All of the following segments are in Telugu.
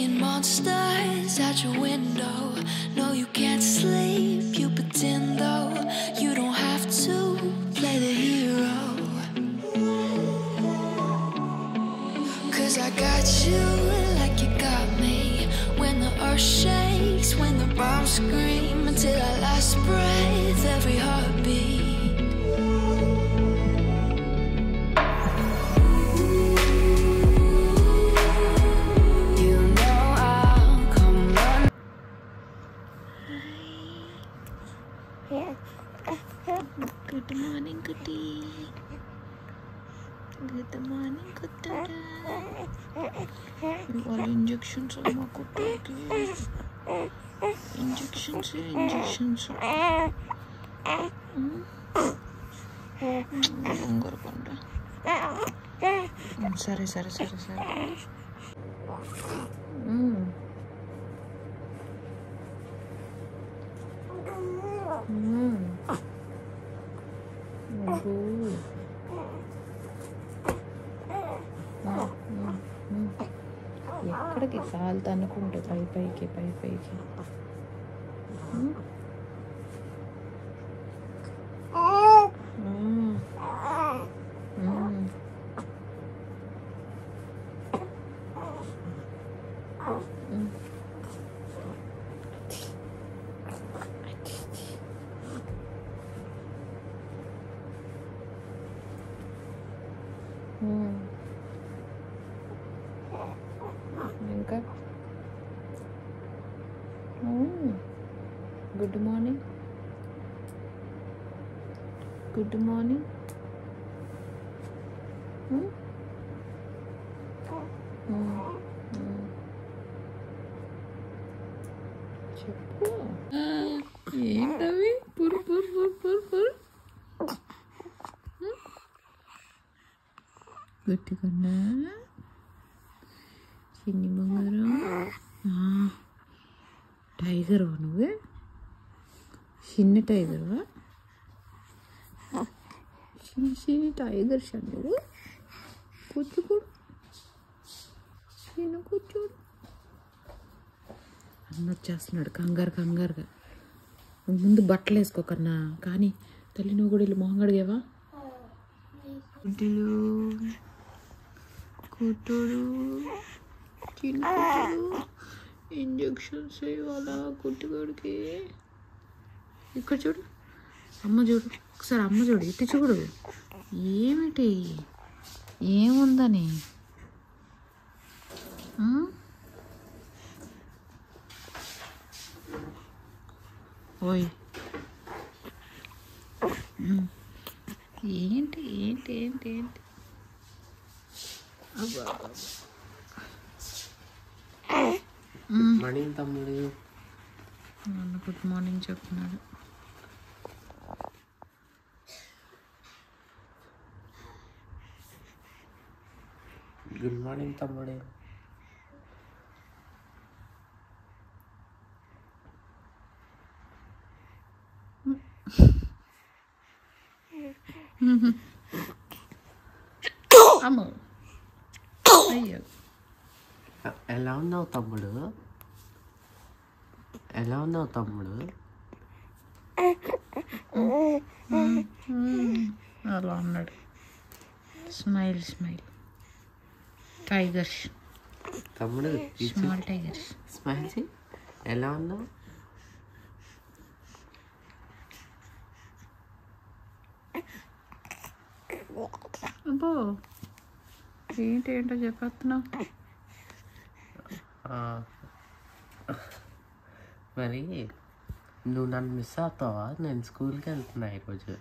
Seeing monsters out your window. No, you can't sleep, you pretend though. You don't have to play the hero. 'Cause I got you like you got me. When the earth shakes, when the bombs scream, until our last breath, every heartbeat. Good morning, goodie. Good morning, good. All injections are my good. Injections. Sorry. ఎక్కడికి కాలుతా అనుకుంటే పైకి ఇంకా గుడ్ మార్నింగ్ చెప్పు ఏంటవి పురు గట్టిగా చిన్ని బంగారం టైగర్వా నువ్వే చిన్న టైగర్వా చిన్న టైగర్ నువ్వు కూర్చోడు చిన్న కూర్చోడు అన్న వచ్చేస్తున్నాడు కంగారుగా ముందు బట్టలు వేసుకోకన్నా కానీ తల్లి నువ్వు కూడా వెళ్ళి మొహం కడిగేవా కూతురు చిన్న ఇంజక్షన్స్ ఇవ్వాలా కుట్టుకోడికి ఇక్కడ చూడు అమ్మ చూడు ఒకసారి అమ్మ చూడు ఇటు చూడు ఏమిటి ఏముందని ఓయ్ ఏంటి మార్నింగ్ తమ్ముడు గుడ్ మార్నింగ్ చెప్తున్నాడు గుడ్ మార్నింగ్ తమ్ముడు అమ్మ అయ్యో ఎలా ఉన్నావు తమ్ముడు అలా ఉన్నాడు స్మైల్ టైగర్స్ తమ్ముడు స్మాల్ టైగర్స్ స్మైల్ ఎలా ఉన్నావు అబ్బో ఏంటో చెప్పేస్తున్నావు మరి నువ్వు నన్ను మిస్ అవుతావా నేను స్కూల్కి వెళ్తున్నా ఈరోజు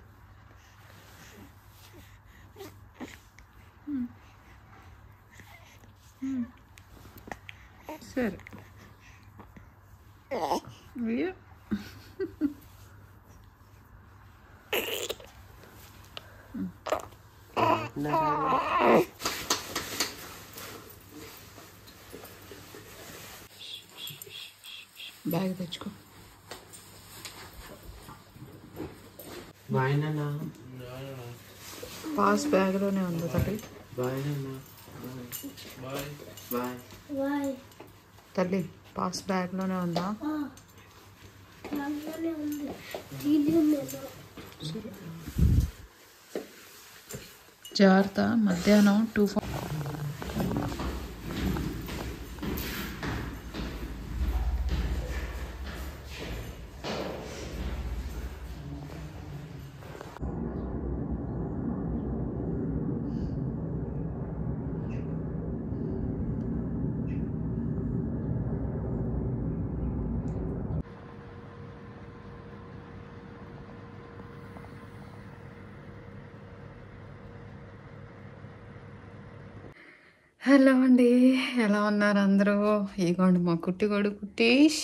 సరే అయ్యో బ్యాగ్ తెచ్చుకో బాయ్ నాన్న పాస్ బ్యాగ్లోనే ఉంది తల్లి బాయ్ నాన్న బాయ్ తల్లి పాస్ బ్యాగ్లోనే ఉందా? జాగ్రత్త. మధ్యాహ్నం 2 హలో అండి, ఎలా ఉన్నారు అందరూ? ఇగోండి మా కుట్టీష్,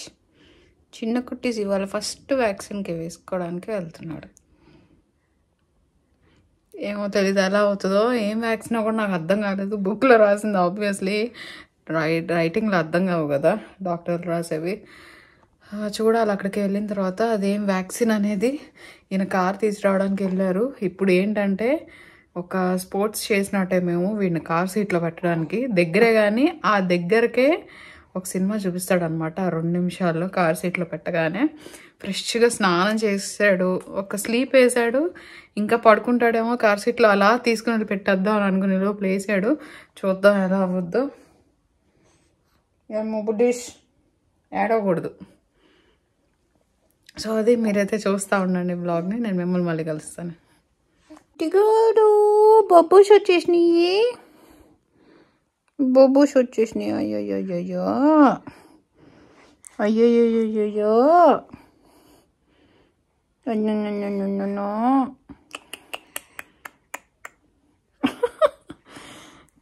చిన్న కుట్టీస్ ఇవాళ ఫస్ట్ వ్యాక్సిన్కి వేసుకోవడానికి వెళ్తున్నాడు. ఏమో తెలీదు ఎలా అవుతుందో, ఏం వ్యాక్సిన్ కూడా నాకు అర్థం కాలేదు. బుక్లో రాసింది ఆబ్వియస్లీ, రైటింగ్లో అర్థం కావు కదా డాక్టర్లు రాసేవి. చూడాలి అక్కడికి వెళ్ళిన తర్వాత అదేం వ్యాక్సిన్ అనేది. ఈయన కార్ తీసుకురావడానికి వెళ్ళారు. ఇప్పుడు ఏంటంటే ఒక స్పోర్ట్స్ చేసినట్టే మేము వీడిని కార్ సీట్లో పెట్టడానికి దగ్గరే, కానీ ఆ దగ్గరకే ఒక సినిమా చూపిస్తాడు అనమాట. 2 నిమిషాల్లో కార్ సీట్లో పెట్టగానే ఫ్రెష్గా స్నానం చేసాడు, ఒక స్లీప్ వేసాడు, ఇంకా పడుకుంటాడేమో కార్ సీట్లో. అలా తీసుకుని పెట్టేద్దాం అని అనుకునే లోపల వేసాడు. చూద్దాం ఎలా అవ్వద్దు. ఏమో బుడ్డీష్ ఏడవకూడదు. సో అది మీరైతే చూస్తూ ఉండండి బ్లాగ్ని. నేను మిమ్మల్ని మళ్ళీ కలుస్తాను. టిగాడు బొబ్బూస్ వచ్చేసినాయి, బొబ్బూస్ వచ్చేసినాయి. అయ్యో అయ్యో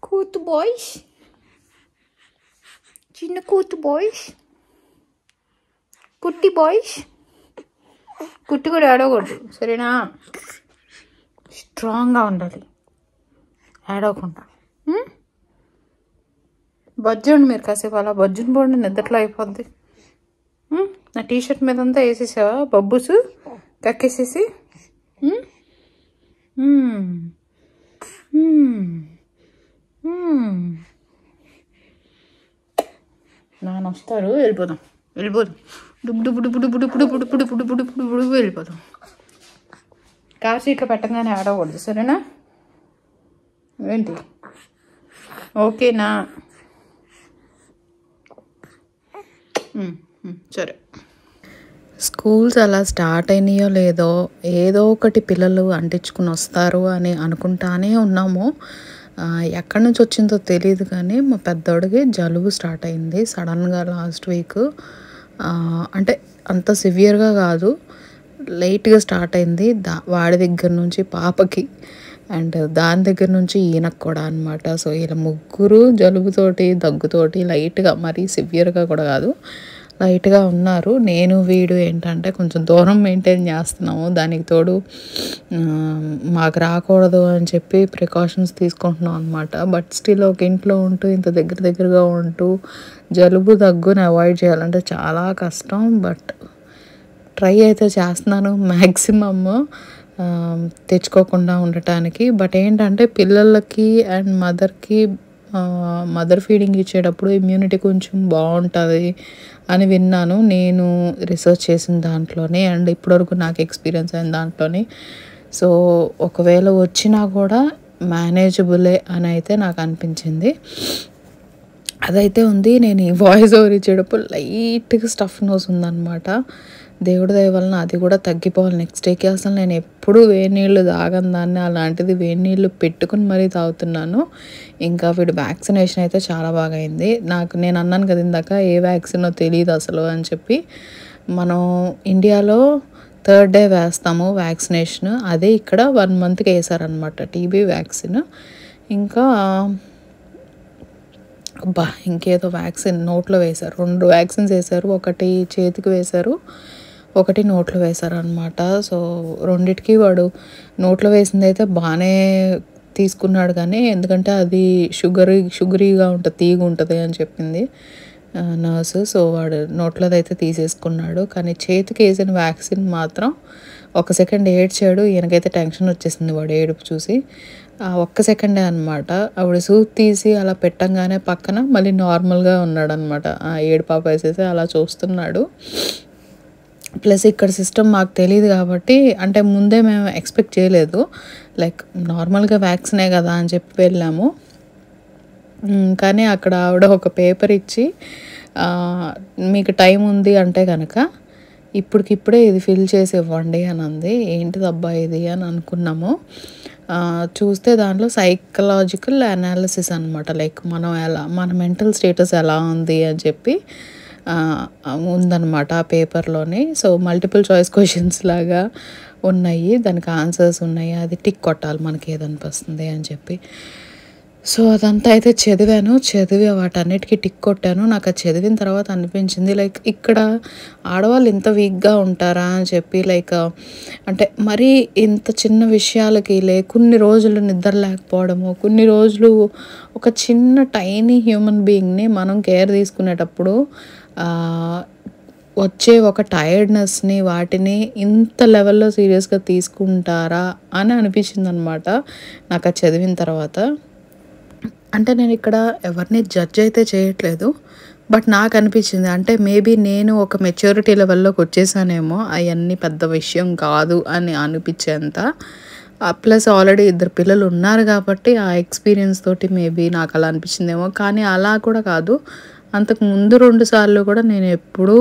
కూతు బాయ్స్, చిన్న కూతు బాయ్స్, కుట్టి బాయ్స్. కుట్టి కూడా ఆడకూడదు సరేనా? స్ట్రాంగ్గా ఉండాలి, ఏడవకుండా. బజ్జండి మీరు కాసేపు, అలా బజ్జుని పోండి, నిద్రలో అయిపోద్ది. నా టీషర్ట్ మీద అంతా వేసేసావా బబ్బుస్ కక్కేసేసి? నాన్న వస్తారు, వెళ్ళిపోదాం డుబ్బు డుబ్బు డుబ్బు డుబ్బు డుబ్బు డుబ్బు డుబ్బు డుబ్బు డుబ్బు డుబ్బు డుబ్బు వెళ్ళిపోదాం. కార్ సీట్లో పెట్టగానే ఆడకూడదు సరేనా? ఏంటి ఓకేనా? సరే. స్కూల్స్ అలా స్టార్ట్ అయినాయో లేదో, ఏదో ఒకటి పిల్లలు అంటించుకుని వస్తారు అని అనుకుంటానే ఉన్నాము. ఎక్కడి నుంచి వచ్చిందో తెలియదు, కానీ మా పెద్దోడికి జలుబు స్టార్ట్ అయింది సడన్గా లాస్ట్ వీక్. అంటే అంత సివియర్గా కాదు, లైట్గా స్టార్ట్ అయింది. వాడి దగ్గర నుంచి పాపకి, అండ్ దాని దగ్గర నుంచి ఈయనకు కూడా అనమాట. సో ఇలా ముగ్గురు జలుబుతోటి దగ్గుతోటి లైట్గా, మరీ సివియర్గా కూడా కాదు, లైట్గా ఉన్నారు. నేను వీడు ఏంటంటే కొంచెం దూరం మెయింటైన్ చేస్తున్నాము. దానికి తోడు మాకు రాకూడదు అని చెప్పి ప్రికాషన్స్ తీసుకుంటున్నాం అనమాట. బట్ స్టిల్ ఒక ఇంట్లో ఉంటూ ఇంత దగ్గరగా ఉంటూ జలుబు దగ్గుని అవాయిడ్ చేయాలంటే చాలా కష్టం. బట్ ట్రై అయితే చేస్తున్నాను మ్యాక్సిమమ్ తెచ్చుకోకుండా ఉండటానికి. బట్ ఏంటంటే పిల్లలకి అండ్ మదర్ ఫీడింగ్ ఇచ్చేటప్పుడు ఇమ్యూనిటీ కొంచెం బాగుంటుంది అని విన్నాను నేను రీసెర్చ్ చేసిన దాంట్లోనే, అండ్ ఇప్పటివరకు నాకు ఎక్స్పీరియన్స్ అయిన దాంట్లోనే. సో ఒకవేళ వచ్చినా కూడా మేనేజబులే అని అయితే నాకు అనిపించింది. అదైతే ఉంది. నేను ఈ వాయిస్ ఓవర్ ఇచ్చేటప్పుడు లైట్గా స్టఫ్ నోస్ ఉందన్నమాట. దేవుడి దయ వలన అది కూడా తగ్గిపోవాలి నెక్స్ట్ డేకి. అసలు నేను ఎప్పుడూ వేడి నీళ్ళు తాగని దాన్ని, అలాంటిది వేడి నీళ్ళు పెట్టుకుని మరీ తాగుతున్నాను. ఇంకా వీడు వ్యాక్సినేషన్ అయితే చాలా బాగా అయింది. నేను అన్నాను కదా ఇందాక ఏ వ్యాక్సినో తెలియదు అసలు అని చెప్పి. మనం ఇండియాలో 3rd డే వేస్తాము వ్యాక్సినేషన్, అదే ఇక్కడ 1 మంత్కి వేసారనమాట టీబీ వ్యాక్సిన్. ఇంకా ఇంకేదో వ్యాక్సిన్ నోట్లో వేశారు, 2 వ్యాక్సిన్స్ వేశారు. ఒకటి చేతికి వేశారు, ఒకటి నోట్లో వేశారు అనమాట. సో రెండిటికి వాడు నోట్లో వేసింది అయితే బాగానే తీసుకున్నాడు, కానీ ఎందుకంటే అది షుగరీగా ఉంటుంది, తీగ ఉంటుంది అని చెప్పింది నర్సు. సో వాడు నోట్లోదైతే తీసేసుకున్నాడు. కానీ చేతికి వేసిన వ్యాక్సిన్ మాత్రం 1 సెకండ్ ఏడ్చాడు. ఈయనకైతే టెన్షన్ వచ్చేసింది వాడు ఏడుపు చూసి. ఒక్క సెకండే అనమాట. ఆవిడ సూప్ తీసి అలా పెట్టంగానే పక్కన మళ్ళీ నార్మల్గా ఉన్నాడనమాట. ఏడుపాప వేసేసి అలా చూస్తున్నాడు. ప్లస్ ఇక్కడ సిస్టమ్ మాకు తెలియదు కాబట్టి, అంటే ముందే మేము ఎక్స్పెక్ట్ చేయలేదు. లైక్ నార్మల్గా వ్యాక్సినే కదా అని చెప్పి వెళ్ళాము. కానీ అక్కడ ఆవిడ ఒక పేపర్ ఇచ్చి మీకు టైం ఉంది అంటే కనుక ఇప్పటికిప్పుడే ఇది ఫిల్ చేసి ఇవ్వండి అని అంది. ఏంటిదబ్బా ఇది అని అనుకున్నాము. చూస్తే దాంట్లో సైకలాజికల్ అనాలిసిస్ అనమాట. లైక్ మన మెంటల్ స్టేటస్ ఎలా ఉంది అని చెప్పి ఉందన్నమాట ఆ పేపర్లోని. సో మల్టిపుల్ చాయిస్ క్వశ్చన్స్ లాగా ఉన్నాయి, దానికి ఆన్సర్స్ ఉన్నాయి. అది టిక్ కొట్టాలి మనకి ఏదనిపిస్తుంది అని చెప్పి. సో అదంతా అయితే చదివి వాటన్నిటికీ టిక్ కొట్టాను. నాకు అది చదివిన తర్వాత అనిపించింది లైక్ ఇక్కడ ఆడవాళ్ళు ఇంత వీక్గా ఉంటారా అని చెప్పి. లైక్ అంటే మరీ ఇంత చిన్న విషయాలకి కొన్ని రోజులు నిద్ర లేకపోవడము, కొన్ని రోజులు ఒక చిన్న టైనీ హ్యూమన్ బీయింగ్ని మనం కేర్ తీసుకునేటప్పుడు వచ్చే ఒక టైర్డ్నెస్ని వాటిని ఇంత లెవెల్లో సీరియస్గా తీసుకుంటారా అని అనిపించింది అనమాట నాకు అది చదివిన తర్వాత. అంటే నేను ఇక్కడ ఎవరిని జడ్జ్ అయితే చేయట్లేదు, బట్ నాకు అనిపించింది అంటే మేబీ నేను ఒక మెచ్యూరిటీ లెవెల్లోకి వచ్చేసానేమో, అవన్నీ పెద్ద విషయం కాదు అని అనిపించేంత. ప్లస్ ఆల్రెడీ 2 పిల్లలు ఉన్నారు కాబట్టి ఆ ఎక్స్పీరియన్స్ తోటి మేబీ నాకు అలా అనిపించిందేమో. కానీ అలా కూడా కాదు, అంతకు ముందు 2 సార్లు కూడా నేను ఎప్పుడూ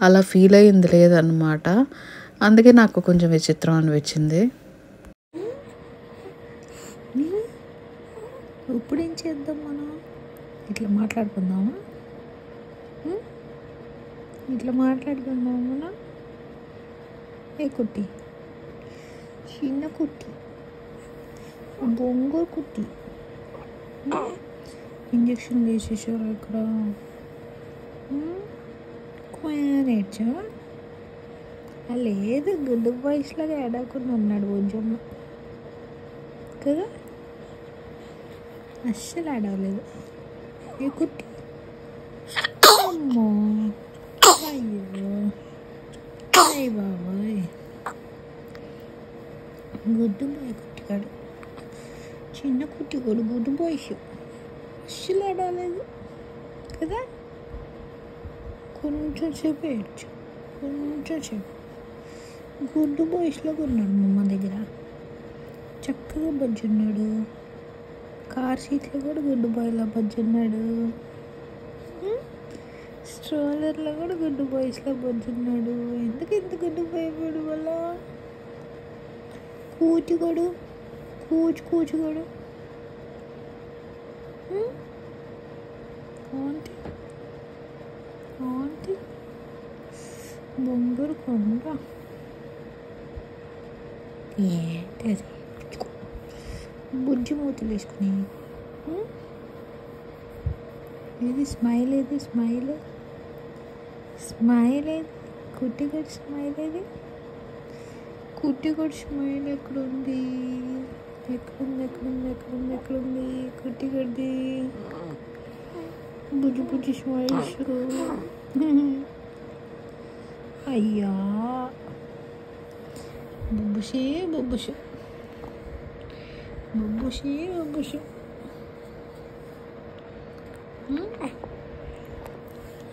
అలా ఫీల్ అయ్యింది లేదన్నమాట. అందుకే నాకు కొంచెం విచిత్రం అనిపించింది. ఇప్పుడు ఏం చేద్దాం మనం? ఇట్లా మాట్లాడుకుందామా? ఇట్లా మాట్లాడుకుందాం మనం. ఏ కుట్టి, చిన్న కుట్టి, బొంగూరు కుట్టి, ఇంజక్షన్ వేసేసారు ఇక్కడ. నేర్చా లేదు, గుడ్డు వయసులాగా ఎడాకుండా ఉన్నాడు కొంచెం కదా, అస్సలు ఆడవలేదు. ఏ కుట్టి, అమ్మో అయ్యో అయ్య బాబాయ్, గుడ్డు బాయ్ కుట్టికాడు, చిన్న కుట్టికాడు గుడ్డు బాయ్స్, అస్సలు ఆడవలేదు కదా. కొంచెం సేపు ఏడ్చు, కొంచెం సేపు గుడ్డు బాయ్స్లాగా ఉన్నాడు మా అమ్మ దగ్గర. చక్కగా బజ్జున్నాడు, కార్ సీట్లో కూడా గుడ్డు బాయ్లా బజ్జున్నాడు, స్ట్రోలర్లో కూడా గుడ్డు బాయ్స్లో బజ్జున్నాడు. ఎందుకు ఇంత గుడ్డు బాయ్ వల్ల? కూచుకోడు కూచుకోడు ఆంటీ ఆంటీ బొంగరు కొండ ఏంటి బుజ్జి మూతలు వేసుకుని. ఏది స్మైల్, ఏది స్మైల్, స్మైల్ ఏది, కుట్టిగడి స్మైల్ ఏది, కుట్టిగడి స్మైల్ ఎక్కడుంది, ఎక్కడుంది కుట్టిగడిది? బుజ్జి స్మైల్ ఇస్తారు. అయ్యా బుబ్బుషే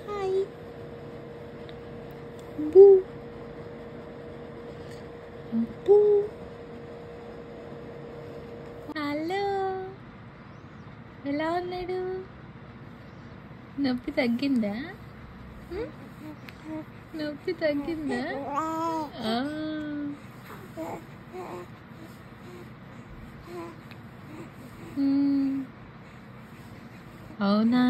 హాయ్ బూ బూ. హలో, ఎలా ఉన్నాడు? నొప్పి తగ్గిందా? నొప్పి తగ్గిందా? అవునా?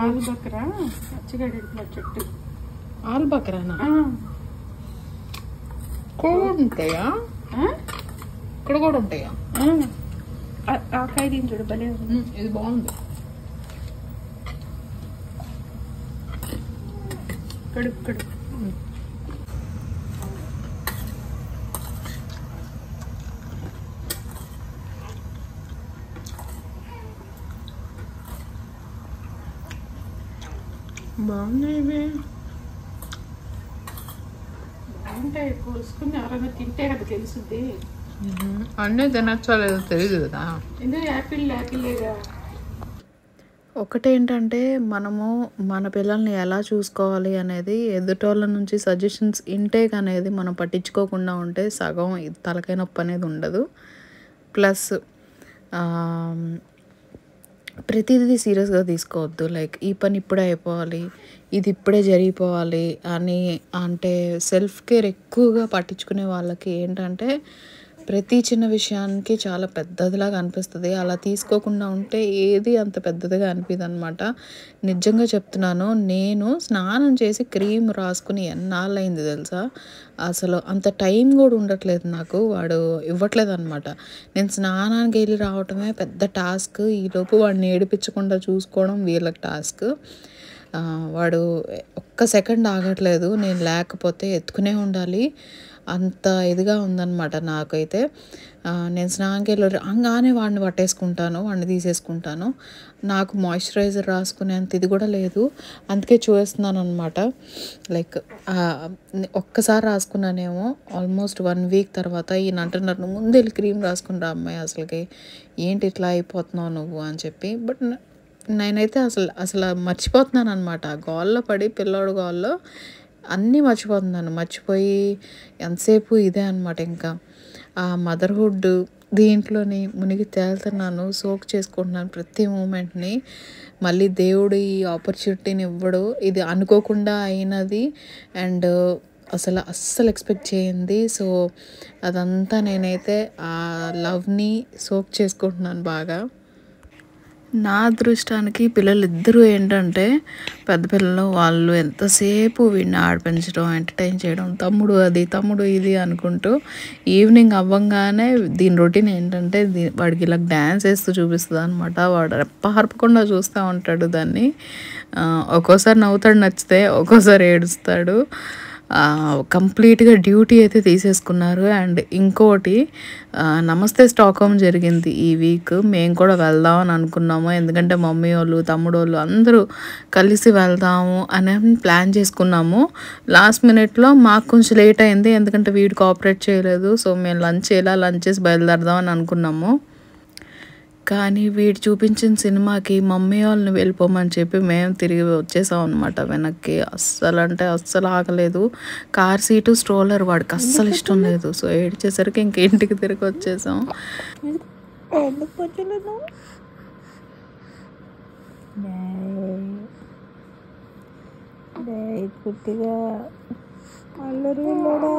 ఆలుబక్రా పచ్చిగడ్డ చెట్టు. ఆలుబక్రానా? ఇక్కడ ఉంటాయా? ఇక్కడ కూడా ఉంటాయా? ఆ కాయ దీని చూడు, భలే ఇది బాగుంది. కడుపు బాగున్నాయి ఇవి. బాగుంటాయి, కోసుకుని ఎవరైనా తింటే కదా తెలుసుద్ది. అన్నీ తినచ్చో లేదో తెలియదు కదా. ఎందుకు యాపిల్లేగా. ఒకటేంటంటే మనము మన పిల్లల్ని ఎలా చూసుకోవాలి అనేది ఎదుటోళ్ళ నుంచి సజెషన్స్ ఇంటేక్ అనేది మనం పట్టించుకోకుండా ఉంటే సగం తలకాయ నొప్పి అనేది ఉండదు. ప్లస్ ప్రతిదీ సీరియస్గా తీసుకోవద్దు. లైక్ ఈ పని ఇప్పుడే అయిపోవాలి, ఇది ఇప్పుడే జరిగిపోవాలి అని. అంటే సెల్ఫ్ కేర్ ఎక్కువగా పట్టించుకునే వాళ్ళకి ఏంటంటే ప్రతి చిన్న విషయానికి చాలా పెద్దదిలాగా అనిపిస్తుంది. అలా తీసుకోకుండా ఉంటే ఏది అంత పెద్దదిగా అనిపిదు అనమాట. నిజంగా చెప్తున్నాను, నేను స్నానం చేసి క్రీమ్ రాసుకుని ఎన్నాళ్ళయింది తెలుసా. అసలు అంత టైం కూడా ఉండట్లేదు నాకు, వాడు ఇవ్వట్లేదు అనమాట. నేను స్నానానికి వెళ్ళి రావటమే పెద్ద టాస్క్. ఈలోపు వాడిని ఏడిపించకుండా చూసుకోవడం వీళ్ళకి టాస్క్. వాడు ఒక్క సెకండ్ ఆగట్లేదు, నేను లేకపోతే ఎత్తుకునే ఉండాలి. అంత ఇదిగా ఉందన్నమాట నాకైతే. నేను స్నానంకి వెళ్ళి రాగానే వాడిని పట్టేసుకుంటాను, వాడిని తీసేసుకుంటాను. నాకు మాయిశ్చరైజర్ రాసుకునేంత ఇది కూడా లేదు, అందుకే చూస్తున్నాను అనమాట. లైక్ ఒక్కసారి రాసుకున్నానేమో, ఆల్మోస్ట్ 1 వీక్ తర్వాత ఈయన అంటున్నారు ముందు వెళ్ళి క్రీమ్ రాసుకుని రా అమ్మాయి, అసలుకి ఏంటి ఇట్లా అయిపోతున్నావు నువ్వు అని చెప్పి. బట్ నేనైతే అసలు మర్చిపోతున్నాను అనమాట. గోల్లో పడి పిల్లోడు గోల్లో అన్నీ మర్చిపోతున్నాను. మర్చిపోయి ఎంతసేపు ఇదే అనమాట. ఇంకా ఆ మదర్హుడ్ దీంట్లోని మునిగి తేలుతున్నాను, సోక్ చేసుకుంటున్నాను ప్రతి మూమెంట్ని. మళ్ళీ దేవుడు ఈ ఆపర్చునిటీని ఇవ్వడు, ఇది అనుకోకుండా అయినది అండ్ అస్సలు ఎక్స్పెక్ట్ చేయండి. సో అదంతా నేనైతే ఆ లవ్ని సోక్ చేసుకుంటున్నాను బాగా. నా అదృష్టానికి పిల్లలు ఇద్దరు ఏంటంటే పెద్ద పిల్లలు, వాళ్ళు ఎంతసేపు వీడిని ఆడిపించడం, ఎంటర్టైన్ చేయడం, తమ్ముడు ఇది అనుకుంటూ ఈవినింగ్ అవ్వగానే దీని రొటీన్ ఏంటంటే వాడికి ఇలా డ్యాన్స్ వేస్తూ చూపిస్తుంది అనమాట. వాడు రెప్పహరపకుండా చూస్తూ ఉంటాడు దాన్ని. ఒక్కోసారి నవ్వుతాడు నచ్చితే, ఒక్కోసారి ఏడుస్తాడు. కంప్లీట్గా డ్యూటీ అయితే తీసేసుకున్నారు. అండ్ ఇంకోటి నమస్తే స్టాక్హోమ్ జరిగింది ఈ వీక్. మేము కూడా వెళ్దామని అనుకున్నాము, ఎందుకంటే మమ్మీ వాళ్ళు తమ్ముడు వాళ్ళు అందరూ కలిసి వెళ్దాము అని ప్లాన్ చేసుకున్నాము. లాస్ట్ మినిట్లో మాకు కొంచెం లేట్ అయింది, ఎందుకంటే వీడు కోఆపరేట్ చేయలేదు. సో మేము లంచ్ చేసి బయలుదేరదాం అని అనుకున్నాము. కానీ వీడు చూపించిన సినిమాకి మమ్మీ వాళ్ళని వెళ్ళిపోమని చెప్పి మేము తిరిగి వచ్చేసాం అనమాట వెనక్కి. అస్సలు ఆగలేదు. కార్ సీటు స్ట్రోలర్ వాడికి అస్సలు ఇష్టం లేదు. సో ఏడ్చేసరికి ఇంటికి తిరిగి వచ్చేసాం. కుట్టిగా అల్లరి పిల్లడా,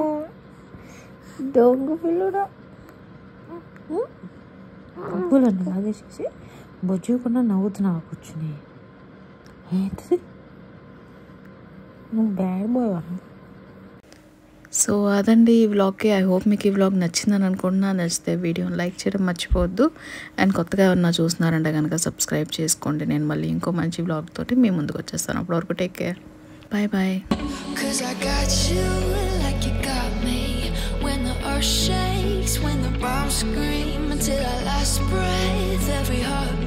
దొంగ పిల్లడా, డబ్బులన్నీ లాగేసేసి బొజ్జుకుండా నవ్వుతున్నావు కూర్చుని. ఏంటిది నువ్వు బ్యాడ్ బాయ్ అన్న. సో అదండి ఈ వ్లాగ్కి. ఐ హోప్ మీకు ఈ వ్లాగ్ నచ్చిందని అనుకుంటున్నా. నచ్చితే వీడియోని లైక్ చేయడం మర్చిపోవద్దు. అండ్ కొత్తగా ఎవరన్నా చూస్తున్నారంటే కనుక సబ్స్క్రైబ్ చేసుకోండి. నేను మళ్ళీ ఇంకో మంచి వ్లాగ్ తోటి మీ ముందుకు వచ్చేస్తాను. అప్పటివరకు take care, bye. When the earth shakes, when the bombs scream, until our last breath, every heart